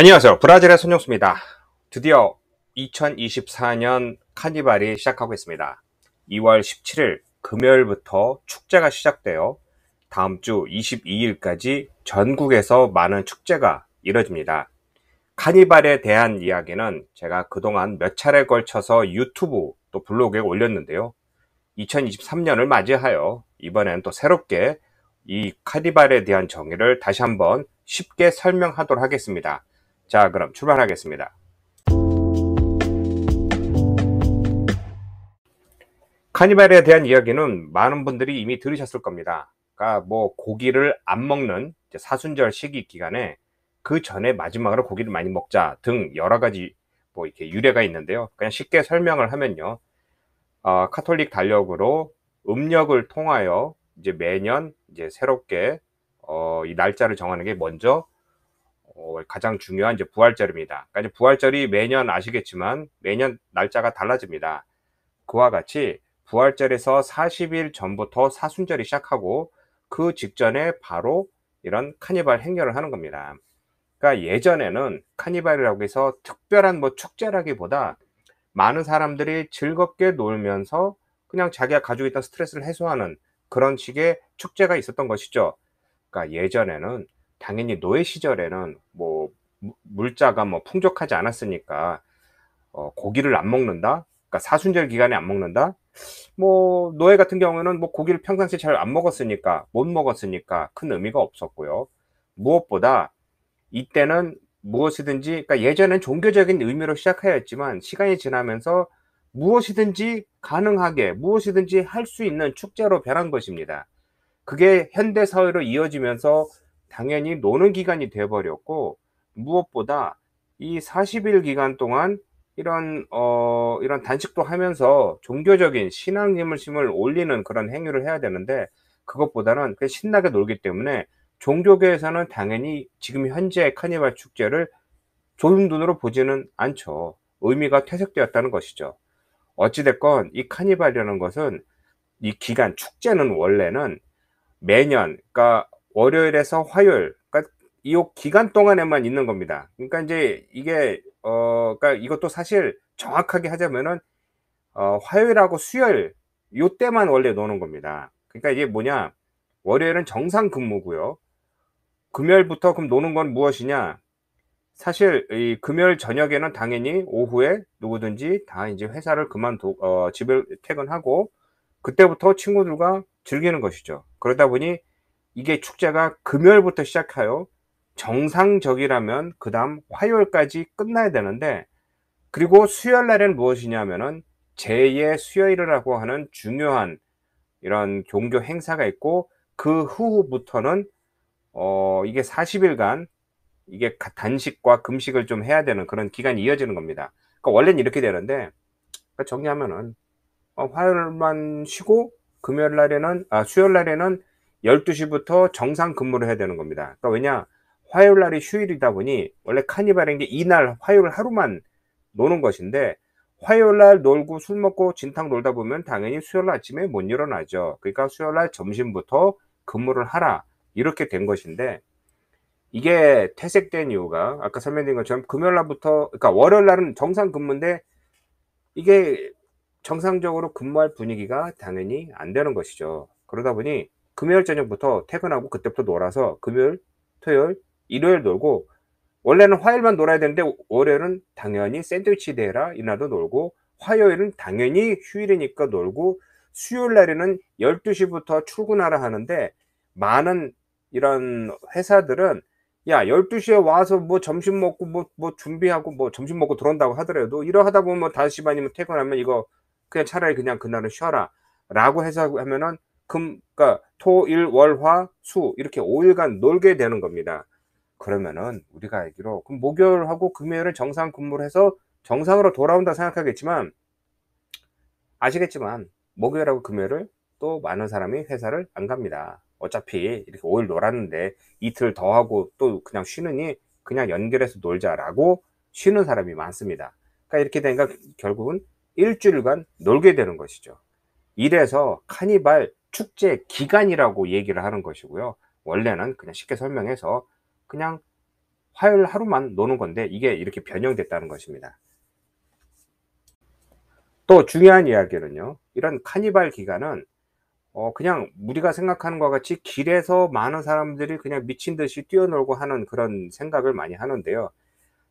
안녕하세요. 브라질의 손용수입니다. 드디어 2024년 카니발이 시작하고 있습니다. 2월 17일 금요일부터 축제가 시작되어 다음 주 22일까지 전국에서 많은 축제가 이뤄집니다. 카니발에 대한 이야기는 제가 그동안 몇 차례 걸쳐서 유튜브 또 블로그에 올렸는데요. 2023년을 맞이하여 이번엔 또 새롭게 이 카니발에 대한 정의를 다시 한번 쉽게 설명하도록 하겠습니다. 자, 그럼 출발하겠습니다. 카니발에 대한 이야기는 많은 분들이 이미 들으셨을 겁니다. 그러니까 뭐 고기를 안 먹는 사순절 시기 기간에 그 전에 마지막으로 고기를 많이 먹자 등 여러 가지 뭐 이렇게 유래가 있는데요. 그냥 쉽게 설명을 하면요. 카톨릭 달력으로 음력을 통하여 이제 매년 이제 새롭게 이 날짜를 정하는 게 먼저 가장 중요한 이제 부활절입니다. 그러니까 이제 부활절이 매년 아시겠지만 매년 날짜가 달라집니다. 그와 같이 부활절에서 40일 전부터 사순절이 시작하고 그 직전에 바로 이런 카니발 행렬을 하는 겁니다. 그러니까 예전에는 카니발이라고 해서 특별한 뭐 축제라기보다 많은 사람들이 즐겁게 놀면서 그냥 자기가 가지고 있던 스트레스를 해소하는 그런 식의 축제가 있었던 것이죠. 그러니까 예전에는 당연히 노예 시절에는 뭐 물자가 뭐 풍족하지 않았으니까 고기를 안 먹는다. 그러니까 사순절 기간에 안 먹는다. 뭐 노예 같은 경우에는 뭐 고기를 평상시에 잘 안 먹었으니까 못 먹었으니까 큰 의미가 없었고요. 무엇보다 이때는 무엇이든지 그러니까 예전엔 종교적인 의미로 시작하였지만 시간이 지나면서 무엇이든지 가능하게 무엇이든지 할 수 있는 축제로 변한 것입니다. 그게 현대 사회로 이어지면서 당연히 노는 기간이 되어 버렸고 무엇보다 이 40일 기간 동안 이런 단식도 하면서 종교적인 신앙심을 올리는 그런 행위를 해야 되는데 그것보다는 그냥 신나게 놀기 때문에 종교계에서는 당연히 지금 현재의 카니발 축제를 좋은 눈으로 보지는 않죠. 의미가 퇴색되었다는 것이죠. 어찌 됐건 이 카니발이라는 것은 이 기간 축제는 원래는 매년 그러니까 월요일에서 화요일 그러니까 이 기간 동안에만 있는 겁니다. 그러니까 인제 이게 그러니까 이것도 사실 정확하게 하자면은 화요일하고 수요일 요때만 원래 노는 겁니다. 그러니까 이게 뭐냐 월요일은 정상 근무고요. 금요일부터 그럼 노는 건 무엇이냐? 사실 이 금요일 저녁에는 당연히 오후에 누구든지 다 인제 회사를 집을 퇴근하고 그때부터 친구들과 즐기는 것이죠. 그러다 보니 이게 축제가 금요일부터 시작하여 정상적이라면 그다음 화요일까지 끝나야 되는데 그리고 수요일 날에는 무엇이냐면은 제2의 수요일이라고 하는 중요한 이런 종교 행사가 있고 그 후부터는 이게 40 일간 이게 단식과 금식을 좀 해야 되는 그런 기간이 이어지는 겁니다. 그러니까 원래는 이렇게 되는데 그러니까 정리하면은 화요일만 쉬고 금요일 날에는 수요일 날에는 12 시부터 정상 근무를 해야 되는 겁니다. 그러니까 왜냐 화요일 날이 휴일이다 보니 원래 카니발인 게 이날 화요일 하루만 노는 것인데 화요일 날 놀고 술 먹고 진탕 놀다 보면 당연히 수요일 날 아침에 못 일어나죠. 그러니까 수요일 날 점심부터 근무를 하라 이렇게 된 것인데 이게 퇴색된 이유가 아까 설명드린 것처럼 금요일 날부터 그러니까 월요일 날은 정상 근무인데 이게 정상적으로 근무할 분위기가 당연히 안 되는 것이죠. 그러다 보니 금요일 저녁부터 퇴근하고 그때부터 놀아서 금요일, 토요일, 일요일 놀고 원래는 화요일만 놀아야 되는데 월요일은 당연히 샌드위치 데이라 이날도 놀고 화요일은 당연히 휴일이니까 놀고 수요일 날에는 12 시부터 출근하라 하는데 많은 이런 회사들은 야 12 시에 와서 뭐 점심 먹고 뭐 준비하고 뭐 점심 먹고 들어온다고 하더라도 이러하다 보면 뭐 5 시 반이면 퇴근하면 이거 그냥 차라리 그냥 그날은 쉬어라라고 해서 하면은 그러니까 토, 일, 월, 화, 수 이렇게 5 일간 놀게 되는 겁니다. 그러면은 우리가 알기로 그럼 목요일하고 금요일은 정상 근무를 해서 정상으로 돌아온다 생각하겠지만 아시겠지만 목요일하고 금요일을 또 많은 사람이 회사를 안 갑니다. 어차피 이렇게 5일 놀았는데 이틀 더 하고 또 그냥 쉬느니 그냥 연결해서 놀자라고 쉬는 사람이 많습니다. 그러니까 이렇게 되니까 결국은 일주일간 놀게 되는 것이죠. 이래서 카니발 축제 기간이라고 얘기를 하는 것이고요. 원래는 그냥 쉽게 설명해서 그냥 화요일 하루만 노는 건데 이게 이렇게 변형됐다는 것입니다. 또 중요한 이야기는요. 이런 카니발 기간은 그냥 우리가 생각하는 것과 같이 길에서 많은 사람들이 그냥 미친 듯이 뛰어놀고 하는 그런 생각을 많이 하는데요.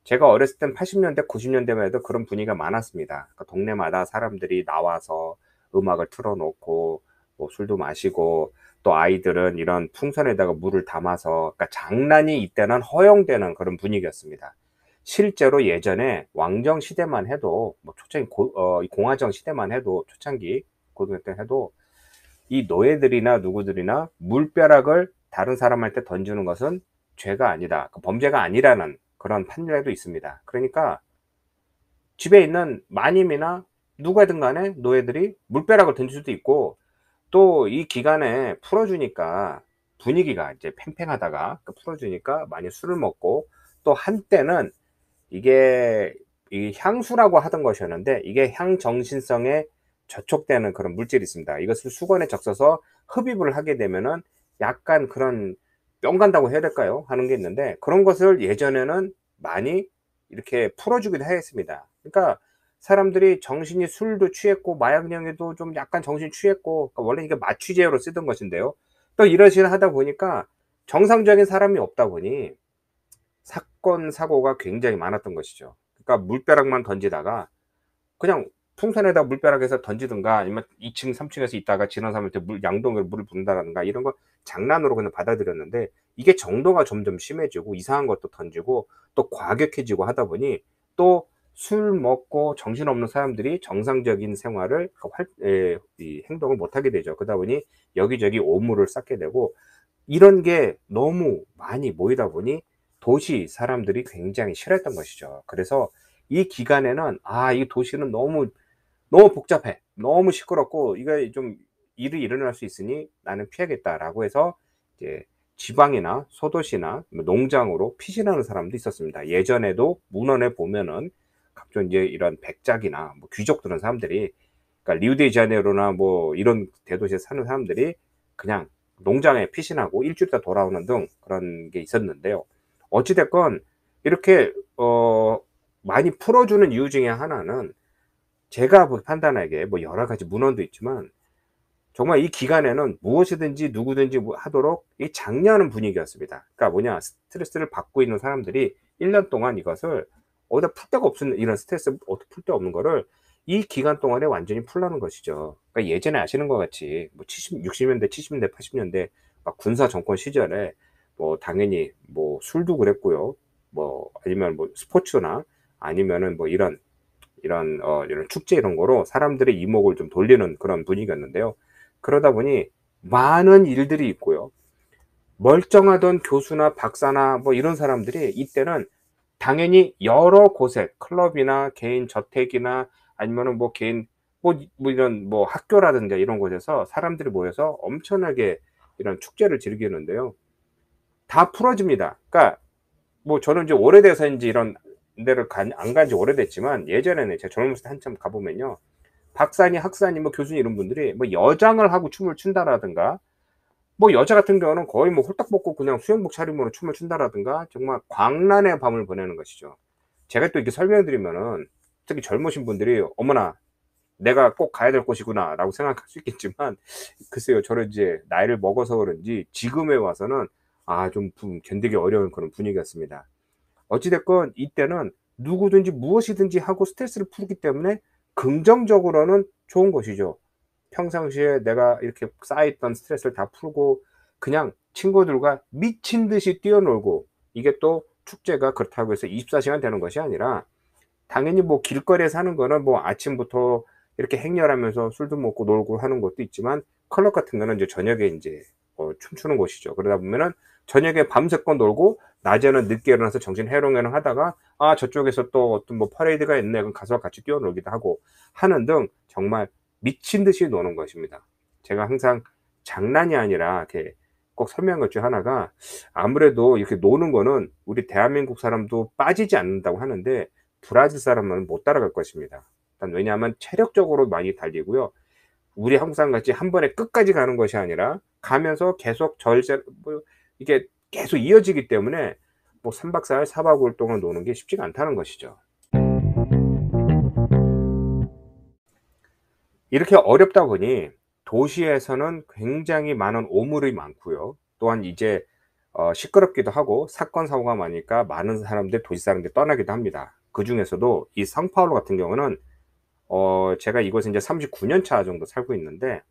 제가 어렸을 땐 80 년대 90 년대만 해도 그런 분위기가 많았습니다. 그러니까 동네마다 사람들이 나와서 음악을 틀어 놓고 뭐 술도 마시고, 또 아이들은 이런 풍선에다가 물을 담아서, 그러니까 장난이 이때는 허용되는 그런 분위기였습니다. 실제로 예전에 왕정 시대만 해도 뭐 초창기 이 공화정 시대만 해도 초창기 고등학교 때 해도 이 노예들이나 누구들이나 물벼락을 다른 사람한테 던지는 것은 죄가 아니다, 그 범죄가 아니라는 그런 판례도 있습니다. 그러니까 집에 있는 마님이나 누구든 간에 노예들이 물벼락을 던질 수도 있고, 또 이 기간에 풀어 주니까 분위기가 이제 팽팽하다가 풀어 주니까 많이 술을 먹고, 또 한때는 이게 이 향수라고 하던 것이었는데 이게 향정신성에 저촉되는 그런 물질이 있습니다. 이것을 수건에 적셔서 흡입을 하게 되면은 약간 그런 뿅 간다고 해야 될까요? 하는 게 있는데, 그런 것을 예전에는 많이 이렇게 풀어 주기도 했습니다. 그러니까 사람들이 정신이 술도 취했고 마약령에도 좀 약간 정신이 취했고, 그러니까 원래 이게 마취제로 쓰던 것인데요. 또 이러시나 하다 보니까 정상적인 사람이 없다 보니 사건 사고가 굉장히 많았던 것이죠. 그러니까 물벼락만 던지다가 그냥 풍선에다 물벼락해서 던지든가, 아니면 2 층 3 층에서 있다가 지나는 사람한테 양동이로 물을 붓는다든가 이런 거 장난으로 그냥 받아들였는데, 이게 정도가 점점 심해지고 이상한 것도 던지고 또 과격해지고 하다 보니 또 술 먹고 정신없는 사람들이 정상적인 생활을 이 행동을 못 하게 되죠. 그러다 보니 여기저기 오물을 쌓게 되고, 이런 게 너무 많이 모이다 보니 도시 사람들이 굉장히 싫어했던 것이죠. 그래서 이 기간에는 이 도시는 너무 복잡해, 너무 시끄럽고 이거 좀 일이 일어날 수 있으니 나는 피하겠다라고 해서 이제 지방이나 소도시나 뭐 농장으로 피신하는 사람도 있었습니다. 예전에도 문헌에 보면은 각종 이제 이런 백작이나 뭐 귀족들은 사람들이, 그러니까 리우데자네이루나 뭐 이런 대도시에 사는 사람들이 그냥 농장에 피신하고 일주일 있다 돌아오는 등 그런 게 있었는데요. 어찌 됐건 이렇게 많이 풀어주는 이유 중에 하나는, 제가 판단하기에 뭐 여러 가지 문헌도 있지만 정말 이 기간에는 무엇이든지 누구든지 뭐 하도록 이 장려하는 분위기였습니다. 그러니까 뭐냐, 스트레스를 받고 있는 사람들이 1년 동안 이것을 어디다 풀 데가 없는, 이런 스트레스 어떻게 풀 데 없는 거를 이 기간 동안에 완전히 풀라는 것이죠. 그러니까 예전에 아시는 것 같이 뭐 60 년대 70 년대 80 년대 막 군사 정권 시절에 뭐 당연히 뭐 술도 그랬고요. 뭐 아니면 뭐 스포츠나 아니면은 뭐 이런 축제 이런 거로 사람들의 이목을 좀 돌리는 그런 분위기였는데요. 그러다 보니 많은 일들이 있고요. 멀쩡하던 교수나 박사나 뭐 이런 사람들이 이때는 당연히 여러 곳에 클럽이나 개인 저택이나 아니면은 뭐 개인 뭐 이런 뭐 학교라든가 이런 곳에서 사람들이 모여서 엄청나게 이런 축제를 즐기는데요. 다 풀어집니다. 그러니까 뭐 저는 이제 오래돼서인지 이런 데를 안 간지 오래됐지만, 예전에는 제가 젊었을 때 한참 가 보면요. 박사니 학사니 뭐 교수님 이런 분들이 뭐 여장을 하고 춤을 춘다라든가, 뭐 여자 같은 경우는 거의 뭐 홀딱 벗고 그냥 수영복 차림으로 춤을 춘다라든가, 정말 광란의 밤을 보내는 것이죠. 제가 또 이렇게 설명드리면은 특히 젊으신 분들이 '어머나, 내가 꼭 가야 될 곳이구나.'라고 생각할 수 있겠지만, 글쎄요. 저는 이제 나이를 먹어서 그런지 지금에 와서는 좀 견디기 어려운 그런 분위기였습니다. 어찌 됐건 이때는 누구든지 무엇이든지 하고 스트레스를 풀기 때문에 긍정적으로는 좋은 것이죠. 평상시에 내가 이렇게 쌓여있던 스트레스를 다 풀고 그냥 친구들과 미친 듯이 뛰어놀고, 이게 또 축제가 그렇다고 해서 24 시간 되는 것이 아니라, 당연히 뭐 길거리에 사는 거는 뭐 아침부터 이렇게 행렬하면서 술도 먹고 놀고 하는 것도 있지만, 클럽 같은 거는 이제 저녁에 인제 춤추는 곳이죠. 그러다 보면은 저녁에 밤새껏 놀고 낮에는 늦게 일어나서 정신 해롱해롱 하다가 저쪽에서 또 어떤 뭐 퍼레이드가 있네, 그럼 가서 같이 뛰어놀기도 하고 하는 등 정말 미친 듯이 노는 것입니다. 제가 항상 장난이 아니라 이렇게 꼭 설명한 것 중 하나가, 아무래도 이렇게 노는 거는 우리 대한민국 사람도 빠지지 않는다고 하는데 브라질 사람은 못 따라갈 것입니다. 일단 왜냐하면 체력적으로 많이 달리고요. 우리 한국 사람 같이 한 번에 끝까지 가는 것이 아니라 가면서 계속 절제, 뭐 이게 계속 이어지기 때문에 뭐 3박 4일, 4박 5일 동안 노는 게 쉽지가 않다는 것이죠. 이렇게 어렵다 보니 도시에서는 굉장히 많은 오물이 많고요. 또한 이제 시끄럽기도 하고 사건 사고가 많으니까 많은 사람들 도시 사람들이 떠나기도 합니다. 그중에서도 이 상파울루 같은 경우는 제가 이곳에 이제 39년 차 정도 살고 있는데,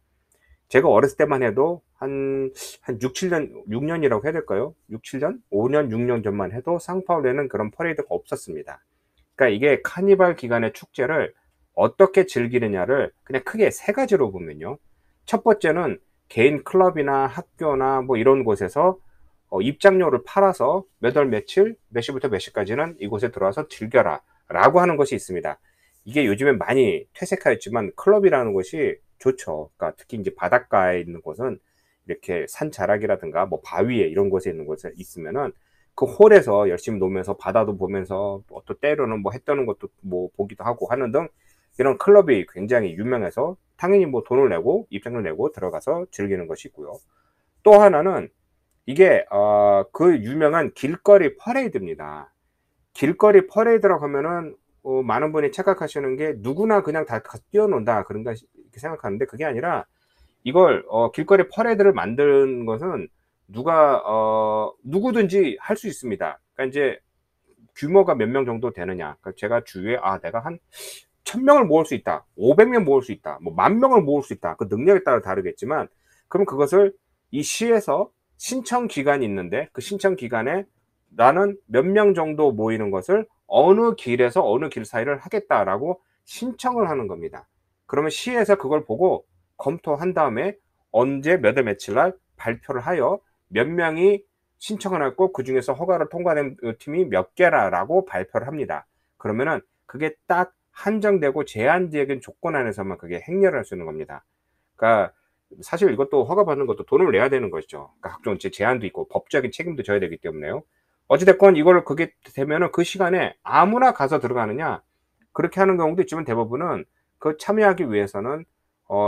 제가 어렸을 때만 해도 한 6-7년, 6년이라고 해야 될까요? 6-7년? 5년, 6년 전만 해도 상파울루에는 그런 퍼레이드가 없었습니다. 그러니까 이게 카니발 기간의 축제를 어떻게 즐기느냐를 그냥 크게 세 가지로 보면요. 첫 번째는 개인 클럽이나 학교나 뭐 이런 곳에서 입장료를 팔아서 몇 월 며칠, 몇 시부터 몇 시까지는 이곳에 들어와서 즐겨라 라고 하는 것이 있습니다. 이게 요즘에 많이 퇴색하였지만 클럽이라는 것이 좋죠. 그러니까 특히 이제 바닷가에 있는 곳은 이렇게 산 자락이라든가 뭐 바위에 이런 곳에 있는 곳에 있으면은 그 홀에서 열심히 놀면서 바다도 보면서 또 때로는 뭐 해 뜨는 것도 뭐 보기도 하고 하는 등 이런 클럽이 굉장히 유명해서 당연히 뭐 돈을 내고 입장료 내고 들어가서 즐기는 것이 있고요. 또 하나는 이게 그 유명한 길거리 퍼레이드입니다. 길거리 퍼레이드라고 하면은 많은 분이 착각하시는 게 누구나 그냥 다 가서 뛰어논다 그런가 이렇게 생각하는데, 그게 아니라 이걸 길거리 퍼레이드를 만든 것은 누구든지 할 수 있습니다. 그러니까 이제 규모가 몇 명 정도 되느냐. 그러니까 제가 주위에 내가 한 1000명을 모을 수 있다. 500명 모을 수 있다. 뭐 10,000명을 모을 수 있다. 그 능력에 따라 다르겠지만, 그럼 그것을 이 시에서 신청 기간이 있는데 그 신청 기간에 나는 몇 명 정도 모이는 것을 어느 길에서 어느 길 사이를 하겠다라고 신청을 하는 겁니다. 그러면 시에서 그걸 보고 검토한 다음에 언제 몇 월 며칠 날 발표를 하여 몇 명이 신청을 했고 그중에서 허가를 통과된 팀이 몇 개라라고 발표를 합니다. 그러면은 그게 딱 한정되고 제한적인 조건 안에서만 그게 행렬을 할 수 있는 겁니다. 그러니까 사실 이것도 허가받는 것도 돈을 내야 되는 것이죠. 그러니까 각종 제한도 있고 법적인 책임도 져야 되기 때문에요. 어찌 됐건 이거를 그게 되면은 그 시간에 아무나 가서 들어가느냐, 그렇게 하는 경우도 있지만 대부분은 그 참여하기 위해서는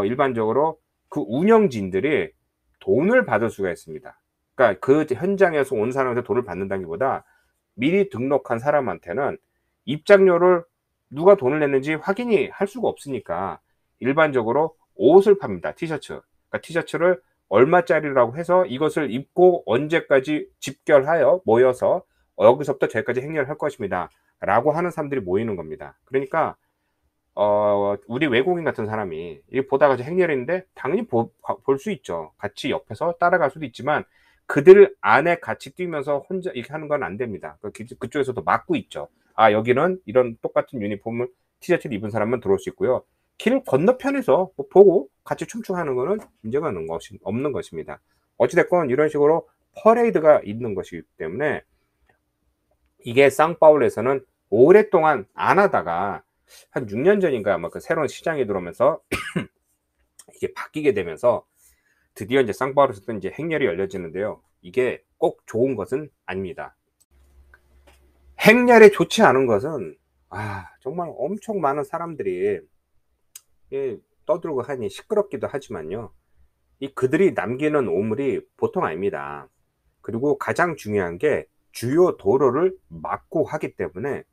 일반적으로 그 운영진들이 돈을 받을 수가 있습니다. 그러니까 그 현장에서 온 사람한테 돈을 받는다기보다 미리 등록한 사람한테는 입장료를 누가 돈을 냈는지 확인이 할 수가 없으니까 일반적으로 옷을 팝니다. 티셔츠. 그러니까 티셔츠를 얼마짜리라고 해서 이것을 입고 언제까지 집결하여 모여서 여기서부터 저기까지 행렬을 할 것입니다 라고 하는 사람들이 모이는 겁니다. 그러니까 우리 외국인 같은 사람이 이 보다가 행렬인데 당연히 볼 수 있죠. 같이 옆에서 따라갈 수도 있지만 그들 안에 같이 뛰면서 혼자 이렇게 하는 건 안 됩니다. 그쪽에서도 막고 있죠. 여기는 이런 똑같은 유니폼을 티셔츠를 입은 사람만 들어올 수 있고요. 길 건너편에서 뭐 보고 같이 춤추하는 거는 문제가 없는 것입니다. 어찌됐건 이런 식으로 퍼레이드가 있는 것이기 때문에 이게 상파울루에서는 오랫동안 안 하다가 한 6년 전인가 아마 그 새로운 시장이 들어오면서 이게 바뀌게 되면서 드디어 이제 상파울루에서도 이제 행렬이 열려지는데요. 이게 꼭 좋은 것은 아닙니다. 행렬이 좋지 않은 것은 정말 엄청 많은 사람들이 떠들고 하니 시끄럽기도 하지만요. 그들이 남기는 오물이 보통 아닙니다. 그리고 가장 중요한 게 주요 도로를 막고 하기 때문에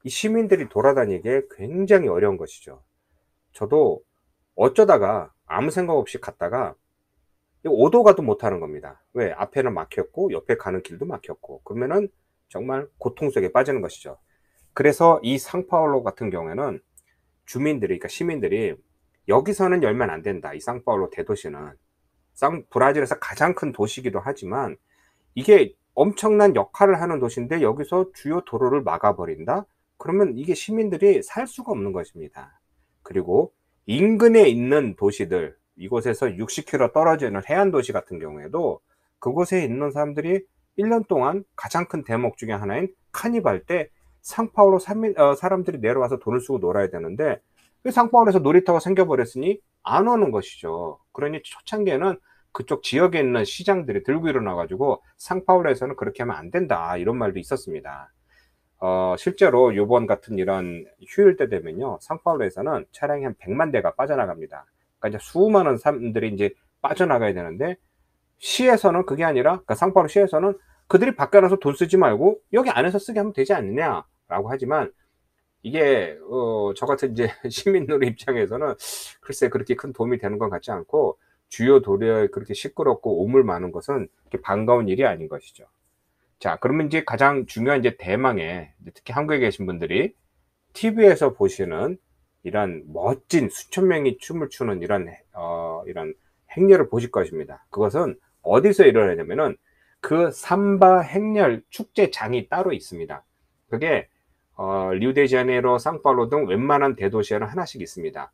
이 시민들이 돌아다니기에 굉장히 어려운 것이죠. 저도 어쩌다가 아무 생각 없이 갔다가 오도 가도 못하는 겁니다. 왜? 앞에는 막혔고 옆에 가는 길도 막혔고 그러면은 정말 고통 속에 빠지는 것이죠. 그래서 이 상파울루 같은 경우에는 주민들이, 그러니까 시민들이 여기서는 열면 안 된다. 이 상파울루 대도시는 브라질에서 가장 큰 도시이기도 하지만 이게 엄청난 역할을 하는 도시인데 여기서 주요 도로를 막아버린다? 그러면 이게 시민들이 살 수가 없는 것입니다. 그리고 인근에 있는 도시들, 이곳에서 60km 떨어져 있는 해안 도시 같은 경우에도 그곳에 있는 사람들이 1년 동안 가장 큰 대목 중에 하나인 카니발 때 상파울루 사람들이 내려와서 돈을 쓰고 놀아야 되는데 상파울루에서 놀이터가 생겨버렸으니 안 오는 것이죠. 그러니 초창기에는 그쪽 지역에 있는 시장들이 들고 일어나 가지고 상파울루에서는 그렇게 하면 안 된다 이런 말도 있었습니다. 실제로 요번 같은 이런 휴일 때 되면요, 상파울루에서는 차량이 한 100만 대가 빠져나갑니다. 그러니까 이제 수많은 사람들이 이제 빠져나가야 되는데 시에서는 그게 아니라, 그러니까 상파울루 시에서는 그들이 밖에 나서 돈 쓰지 말고 여기 안에서 쓰게 하면 되지 않느냐라고 하지만, 이게 저 같은 이제 시민들의 입장에서는 글쎄 그렇게 큰 도움이 되는 것 같지 않고, 주요 도로에 그렇게 시끄럽고 오물 많은 것은 그렇게 반가운 일이 아닌 것이죠. 자, 그러면 이제 가장 중요한 이제 대망의, 특히 한국에 계신 분들이 TV에서 보시는 이런 멋진 수천 명이 춤을 추는 이런 행렬을 보실 것입니다. 그것은 어디서 일어나냐면은 그 삼바 행렬 축제장이 따로 있습니다. 그게 리우데자네이루, 상파울루 등 웬만한 대도시에는 하나씩 있습니다.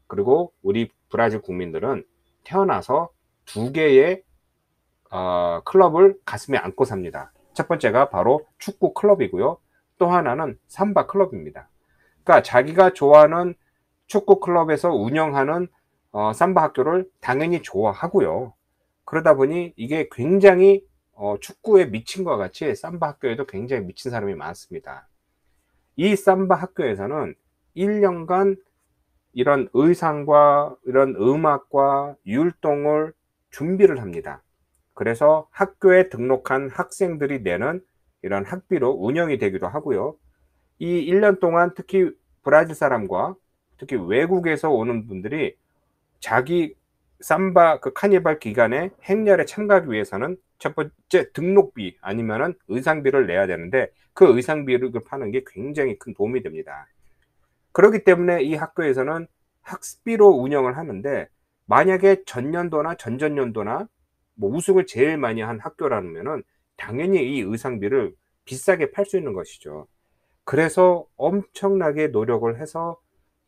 그리고 우리 브라질 국민들은 태어나서 두 개의 클럽을 가슴에 안고 삽니다. 첫 번째가 바로 축구 클럽이고요. 또 하나는 삼바 클럽입니다. 그러니까 자기가 좋아하는 축구 클럽에서 운영하는 삼바 학교를 당연히 좋아하고요. 그러다 보니 이게 굉장히 축구에 미친 것 같이 삼바 학교에도 굉장히 미친 사람이 많습니다. 이 삼바 학교에서는 1년간 이런 의상과 이런 음악과 율동을 준비를 합니다. 그래서 학교에 등록한 학생들이 내는 이런 학비로 운영이 되기도 하고요. 이 1년 동안 특히 브라질 사람과 특히 외국에서 오는 분들이 자기 삼바 그 카니발 기간에 행렬에 참가하기 위해서는 첫 번째 등록비 아니면은 의상비를 내야 되는데, 그 의상비를 파는 게 굉장히 큰 도움이 됩니다. 그렇기 때문에 이 학교에서는 학비로 운영을 하는데, 만약에 전년도나 전전년도나 뭐 우승을 제일 많이 한 학교라면은 당연히 이 의상비를 비싸게 팔 수 있는 것이죠. 그래서 엄청나게 노력을 해서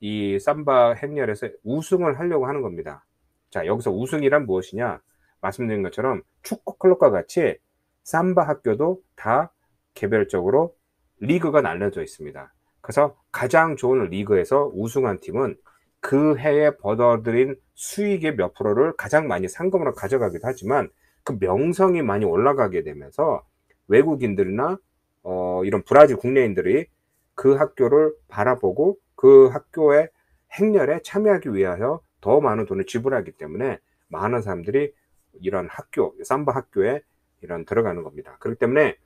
이 삼바 행렬에서 우승을 하려고 하는 겁니다. 자, 여기서 우승이란 무엇이냐? 말씀드린 것처럼 축구 클럽과 같이 삼바 학교도 다 개별적으로 리그가 나눠져 있습니다. 그래서 가장 좋은 리그에서 우승한 팀은 그 해에 벌어들인 수익의 몇 프로를 가장 많이 상금으로 가져가기도 하지만, 그 명성이 많이 올라가게 되면서 외국인들이나 이런 브라질 국내인들이 그 학교를 바라보고 그 학교의 행렬에 참여하기 위하여 더 많은 돈을 지불하기 때문에 많은 사람들이 이런 학교, 삼바 학교에 이런 들어가는 겁니다. 그렇기 때문에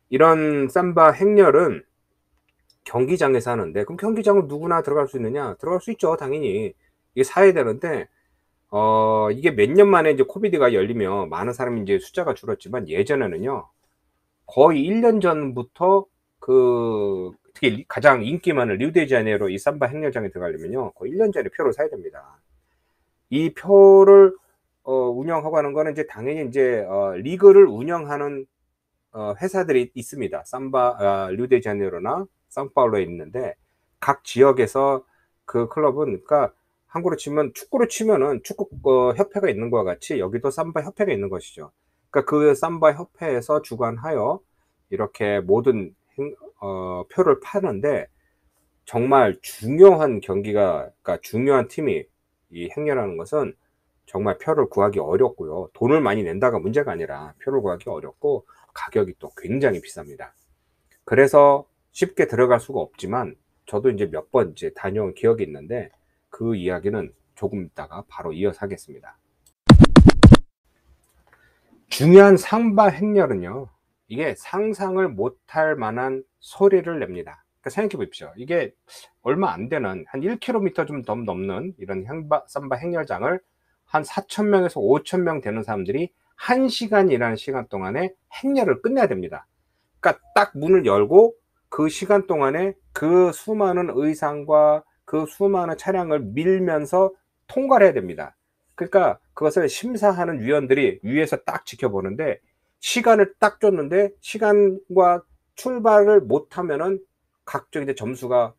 이런 삼바 행렬은 경기장에서 하는데, 그럼 경기장을 누구나 들어갈 수 있느냐? 들어갈 수 있죠, 당연히. 이게 사야 되는데, 이게 몇 년 만에 이제 코비드가 열리면 많은 사람이 이제 숫자가 줄었지만, 예전에는요, 거의 1년 전부터 특히 가장 인기 많은 리우데자네이루 이 삼바 행렬장에 들어가려면요, 거의 1년 전에 표를 사야 됩니다. 이 표를 운영하고 하는 거는 이제 당연히 이제 리그를 운영하는 회사들이 있습니다. 리우데자네이루나 상파울루에 있는데, 각 지역에서 그 클럽은, 그러니까 한국으로 치면 축구로 치면은 축구 협회가 있는 것과 같이 여기도 삼바 협회가 있는 것이죠. 그러니까 그 삼바 협회에서 주관하여 이렇게 모든 표를 파는데, 정말 중요한 경기가, 그러니까 중요한 팀이 이 행렬하는 것은 정말 표를 구하기 어렵고요. 돈을 많이 낸다가 문제가 아니라 표를 구하기 어렵고 가격이 또 굉장히 비쌉니다. 그래서 쉽게 들어갈 수가 없지만, 저도 이제 몇 번 이제 다녀온 기억이 있는데, 그 이야기는 조금 있다가 바로 이어서 하겠습니다. 중요한 삼바 행렬은요, 이게 상상을 못할 만한 소리를 냅니다. 그러니까 생각해 보십시오. 이게 얼마 안 되는 한 1km 좀 넘는 이런 삼바 행렬장을 한 4,000명에서 5,000명 되는 사람들이 1시간이라는 시간 동안에 행렬을 끝내야 됩니다. 그러니까 딱 문을 열고 그 시간 동안에 그 수많은 의상과 그 수많은 차량을 밀면서 통과를 해야 됩니다. 그러니까 그것을 심사하는 위원들이 위에서 딱 지켜보는데, 시간을 딱 줬는데 시간과 출발을 못하면은 각종 이제 점수가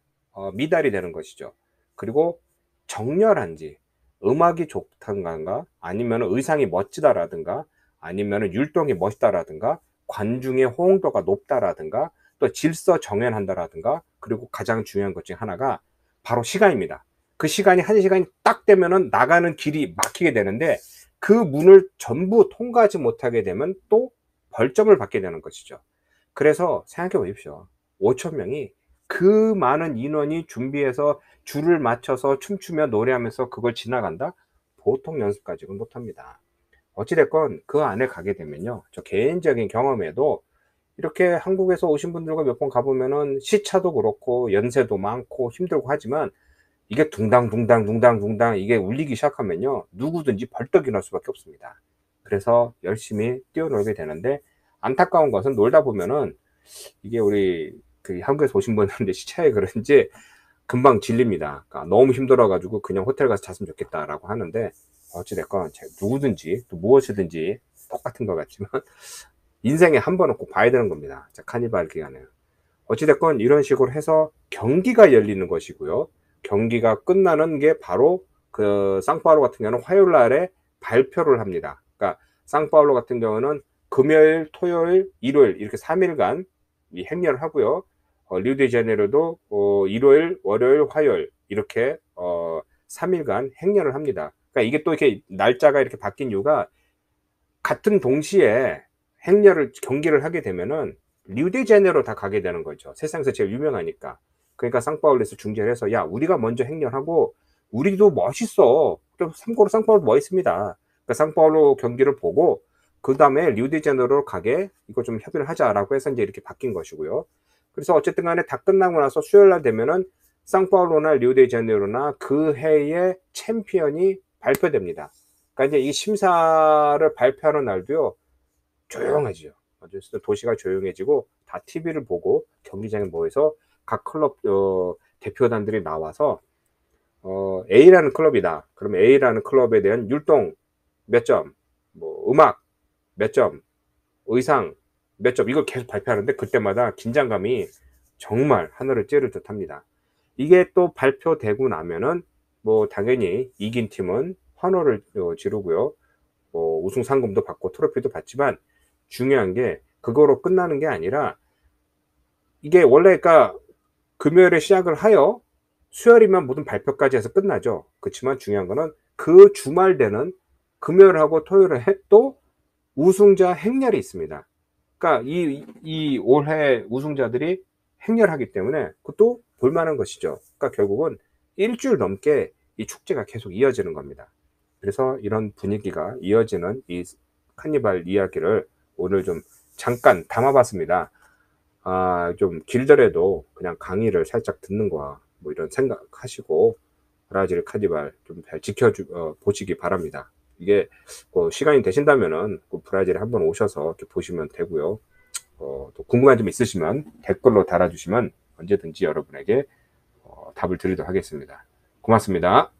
미달이 되는 것이죠. 그리고 정렬한지, 음악이 좋던가, 아니면 의상이 멋지다라든가, 아니면 율동이 멋있다라든가, 관중의 호응도가 높다라든가, 또 질서 정연한다라든가, 그리고 가장 중요한 것 중 하나가 바로 시간입니다. 그 시간이 1시간이 딱 되면은 나가는 길이 막히게 되는데, 그 문을 전부 통과하지 못하게 되면 또 벌점을 받게 되는 것이죠. 그래서 생각해 보십시오. 5,000명이 그 많은 인원이 준비해서 줄을 맞춰서 춤추며 노래하면서 그걸 지나간다? 보통 연습 가지고는 못합니다. 어찌됐건 그 안에 가게 되면요, 저 개인적인 경험에도 이렇게 한국에서 오신 분들과 몇 번 가보면은 시차도 그렇고 연세도 많고 힘들고 하지만 이게 둥당둥당 이게 울리기 시작하면요, 누구든지 벌떡 일어날 수밖에 없습니다. 그래서 열심히 뛰어놀게 되는데, 안타까운 것은 놀다 보면은 이게 우리 그 한국에서 오신 분들인데 시차에 그런지 금방 질립니다. 그러니까 너무 힘들어 가지고 그냥 호텔 가서 잤으면 좋겠다라고 하는데, 어찌 됐건 누구든지 또 무엇이든지 똑같은 것 같지만 인생에 한 번은 꼭 봐야 되는 겁니다. 자, 카니발 기간에. 어찌 됐건 이런 식으로 해서 경기가 열리는 것이고요. 경기가 끝나는 게 바로 그 상파울로 같은 경우는 화요일 날에 발표를 합니다. 그러니까 상파울로 같은 경우는 금요일, 토요일, 일요일 이렇게 3일간 이 행렬을 하고요. 리우데자네이루도 일요일, 월요일, 화요일 이렇게 3일간 행렬을 합니다. 그러니까 이게 또 이렇게 날짜가 이렇게 바뀐 이유가, 같은 동시에 행렬을 경기를 하게 되면은 리우데자네이루 다 가게 되는 거죠. 세상에서 제일 유명하니까. 그러니까 상파울에서 중재를 해서, 야, 우리가 먼저 행렬하고 우리도 멋있어. 또 참고로 상파울도 멋있습니다. 그러니까 상파울로 경기를 보고 그 다음에 리우데자네이루로 가게 이거 좀 협의를 하자라고 해서 이제 이렇게 바뀐 것이고요. 그래서 어쨌든 간에 다 끝나고 나서 수요일 날 되면은 상파울로나 리우데자네이루나 그 해의 챔피언이 발표됩니다. 그러니까 이제 이 심사를 발표하는 날도요, 조용해지죠. 어쨌든 도시가 조용해지고 다 TV를 보고 경기장에 모여서 각 클럽 대표단들이 나와서 A라는 클럽이다. 그러면 A라는 클럽에 대한 율동 몇 점, 뭐 음악 몇 점, 의상 몇 점, 이걸 계속 발표하는데 그때마다 긴장감이 정말 하늘을 찌를 듯 합니다. 이게 또 발표되고 나면은 뭐 당연히 이긴 팀은 환호를 지르고요. 뭐 우승 상금도 받고 트로피도 받지만, 중요한 게 그거로 끝나는 게 아니라, 이게 원래 그러니까 금요일에 시작을 하여 수요일이면 모든 발표까지 해서 끝나죠. 그렇지만 중요한 거는 그 주말 되는 금요일하고 토요일에 또 우승자 행렬이 있습니다. 그러니까 이 올해 우승자들이 행렬하기 때문에 그것도 볼만한 것이죠. 그러니까 결국은 일주일 넘게 이 축제가 계속 이어지는 겁니다. 그래서 이런 분위기가 이어지는 이 카니발 이야기를 오늘 좀 잠깐 담아봤습니다. 좀 길더라도 그냥 강의를 살짝 듣는 거야, 뭐 이런 생각하시고 브라질 카니발 좀 잘 보시기 바랍니다. 이게 시간이 되신다면은 브라질에 한번 오셔서 이렇게 보시면 되고요. 또 궁금한 점 있으시면 댓글로 달아주시면 언제든지 여러분에게 답을 드리도록 하겠습니다. 고맙습니다.